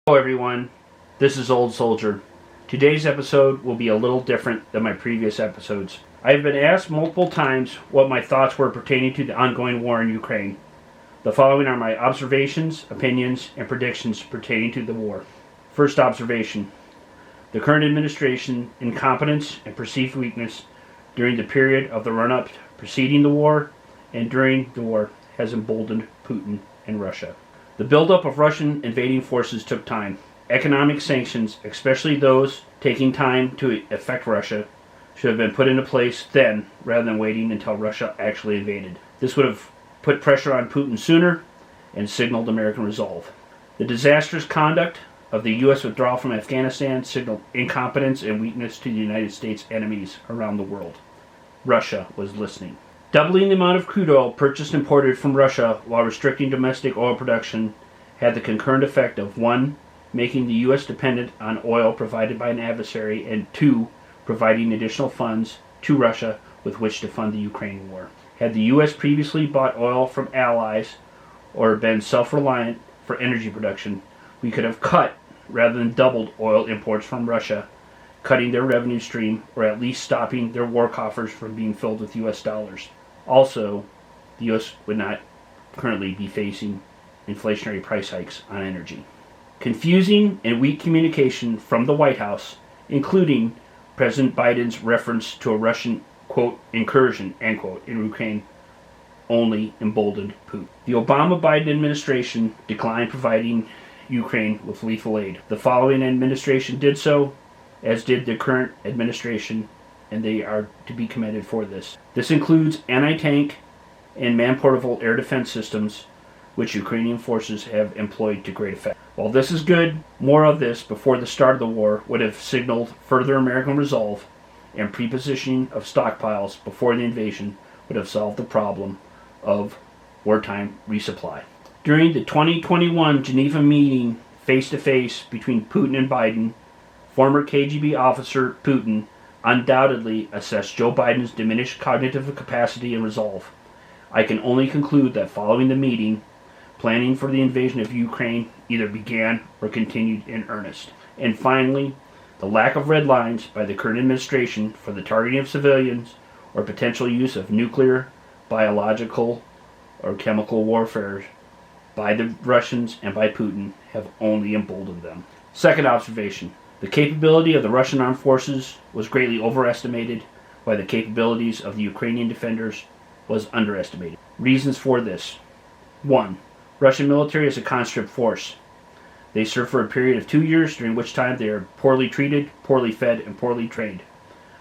Hello everyone, this is Old Soldier. Today's episode will be a little different than my previous episodes. I have been asked multiple times what my thoughts were pertaining to the ongoing war in Ukraine. The following are my observations, opinions, and predictions pertaining to the war. First observation. The current administration incompetence and perceived weakness during the period of the run-up preceding the war and during the war has emboldened Putin and Russia. The buildup of Russian invading forces took time. Economic sanctions, especially those taking time to affect Russia, should have been put into place then rather than waiting until Russia actually invaded. This would have put pressure on Putin sooner and signaled American resolve. The disastrous conduct of the U.S. withdrawal from Afghanistan signaled incompetence and weakness to the United States' enemies around the world. Russia was listening. Doubling the amount of crude oil purchased and imported from Russia while restricting domestic oil production had the concurrent effect of 1. Making the U.S. dependent on oil provided by an adversary, and 2. Providing additional funds to Russia with which to fund the Ukraine war. Had the U.S. previously bought oil from allies or been self-reliant for energy production, we could have cut rather than doubled oil imports from Russia, cutting their revenue stream or at least stopping their war coffers from being filled with U.S. dollars. Also, the U.S. would not currently be facing inflationary price hikes on energy. Confusing and weak communication from the White House, including President Biden's reference to a Russian, quote, incursion, end quote, in Ukraine, only emboldened Putin. The Obama-Biden administration declined providing Ukraine with lethal aid. The following administration did so, as did the current administration, and they are to be commended for this. This includes anti-tank and man-portable air defense systems, which Ukrainian forces have employed to great effect. While this is good, more of this before the start of the war would have signaled further American resolve, and prepositioning of stockpiles before the invasion would have solved the problem of wartime resupply. During the 2021 Geneva meeting face-to-face between Putin and Biden, former KGB officer Putin undoubtedly assessed Joe Biden's diminished cognitive capacity and resolve. I can only conclude that following the meeting, planning for the invasion of Ukraine either began or continued in earnest. And finally, the lack of red lines by the current administration for the targeting of civilians or potential use of nuclear, biological, or chemical warfare by the Russians and by Putin have only emboldened them. Second observation. The capability of the Russian armed forces was greatly overestimated, while the capabilities of the Ukrainian defenders was underestimated. Reasons for this. 1. Russian military is a conscript force. They serve for a period of 2 years, during which time they are poorly treated, poorly fed, and poorly trained.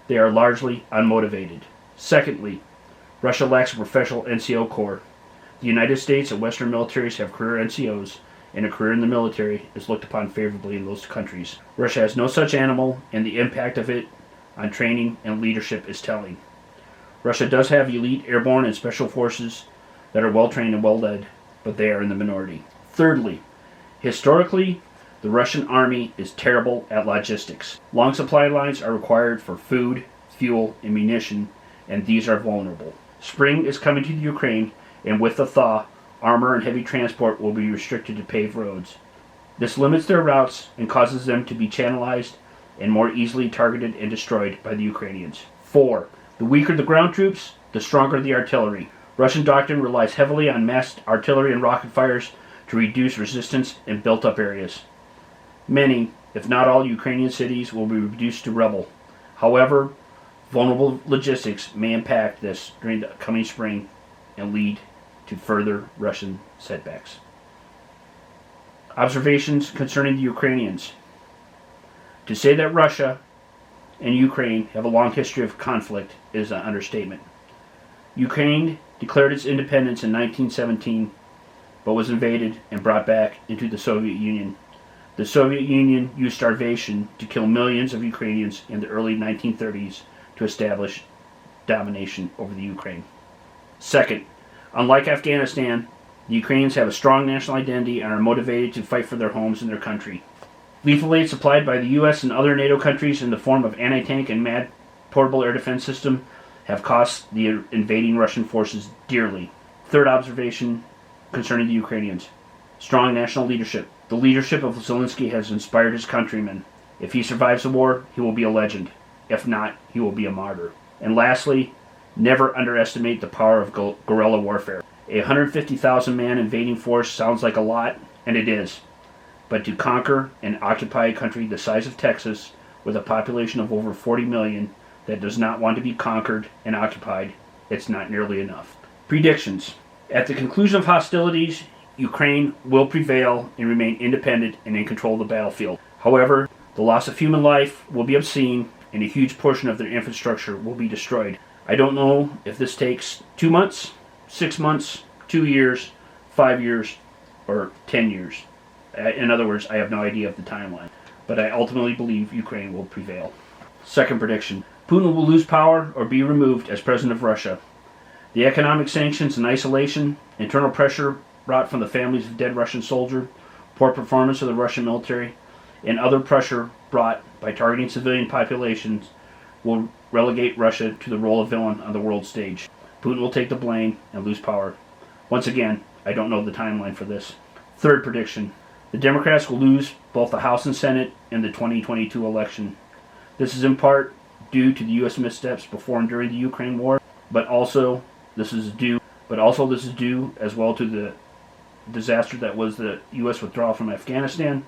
They are largely unmotivated. Secondly, Russia lacks a professional NCO corps. The United States and Western militaries have career NCOs, and a career in the military is looked upon favorably in those countries. Russia has no such animal, and the impact of it on training and leadership is telling. Russia does have elite airborne and special forces that are well trained and well led, but they are in the minority. Thirdly, historically, the Russian army is terrible at logistics. Long supply lines are required for food, fuel, and munition, and these are vulnerable. Spring is coming to the Ukraine, and with the thaw, armor and heavy transport will be restricted to paved roads. This limits their routes and causes them to be channelized and more easily targeted and destroyed by the Ukrainians. 4. The weaker the ground troops, the stronger the artillery. Russian doctrine relies heavily on massed artillery and rocket fires to reduce resistance in built-up areas. Many, if not all, Ukrainian cities will be reduced to rubble. However, vulnerable logistics may impact this during the coming spring and lead to further Russian setbacks. Observations concerning the Ukrainians. To say that Russia and Ukraine have a long history of conflict is an understatement. Ukraine declared its independence in 1917, but was invaded and brought back into the Soviet Union. The Soviet Union used starvation to kill millions of Ukrainians in the early 1930s to establish domination over the Ukraine. Second, unlike Afghanistan, the Ukrainians have a strong national identity and are motivated to fight for their homes and their country. Lethal aid supplied by the U.S. and other NATO countries in the form of anti-tank and manned portable air defense system have cost the invading Russian forces dearly. Third observation concerning the Ukrainians. Strong national leadership. The leadership of Zelensky has inspired his countrymen. If he survives the war, he will be a legend. If not, he will be a martyr. And lastly, never underestimate the power of guerrilla warfare. A 150,000 man invading force sounds like a lot, and it is. But to conquer and occupy a country the size of Texas, with a population of over 40 million that does not want to be conquered and occupied, it's not nearly enough. Predictions. At the conclusion of hostilities, Ukraine will prevail and remain independent and in control of the battlefield. However, the loss of human life will be obscene, and a huge portion of their infrastructure will be destroyed. I don't know if this takes 2 months, 6 months, 2 years, 5 years, or 10 years. In other words, I have no idea of the timeline. But I ultimately believe Ukraine will prevail. Second prediction. Putin will lose power or be removed as president of Russia. The economic sanctions and isolation, internal pressure brought from the families of dead Russian soldiers, poor performance of the Russian military, and other pressure brought by targeting civilian populations will relegate Russia to the role of villain on the world stage. Putin will take the blame and lose power. Once again, I don't know the timeline for this. Third prediction. The Democrats will lose both the House and Senate in the 2022 election. This is in part due to the U.S. missteps before and during the Ukraine war, but also this is due as well to the disaster that was the U.S. withdrawal from Afghanistan,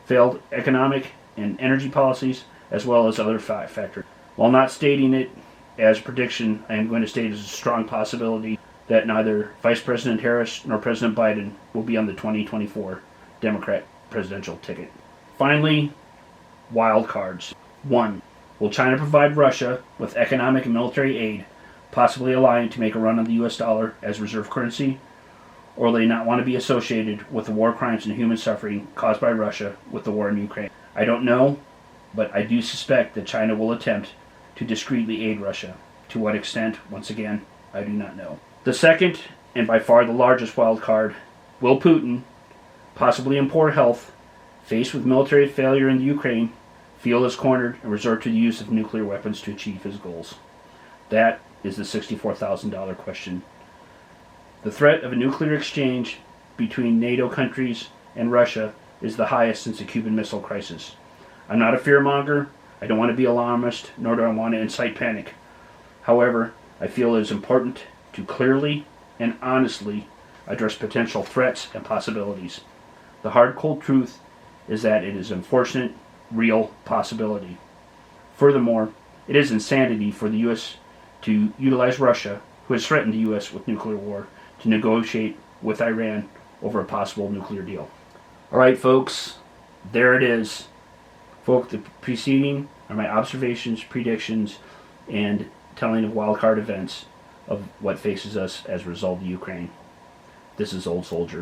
failed economic and energy policies, as well as other factors. While not stating it as a prediction, I am going to state as a strong possibility that neither Vice President Harris nor President Biden will be on the 2024 Democrat presidential ticket. Finally, wild cards. 1. Will China provide Russia with economic and military aid, possibly allowing to make a run on the U.S. dollar as reserve currency? Or will they not want to be associated with the war crimes and human suffering caused by Russia with the war in Ukraine? I don't know, but I do suspect that China will attempt to discreetly aid Russia. To what extent, once again, I do not know. The second, and by far the largest wild card, will Putin, possibly in poor health, faced with military failure in the Ukraine, feel as cornered and resort to the use of nuclear weapons to achieve his goals? That is the $64,000 question. The threat of a nuclear exchange between NATO countries and Russia is the highest since the Cuban Missile Crisis. I'm not a fearmonger. I don't want to be alarmist, nor do I want to incite panic. However, I feel it is important to clearly and honestly address potential threats and possibilities. The hard, cold truth is that it is an unfortunate, real possibility. Furthermore, it is insanity for the U.S. to utilize Russia, who has threatened the U.S. with nuclear war, to negotiate with Iran over a possible nuclear deal. All right, folks, there it is. Folks, the preceding are my observations, predictions, and telling of wildcard events of what faces us as a result of Ukraine. This is Old Soldier.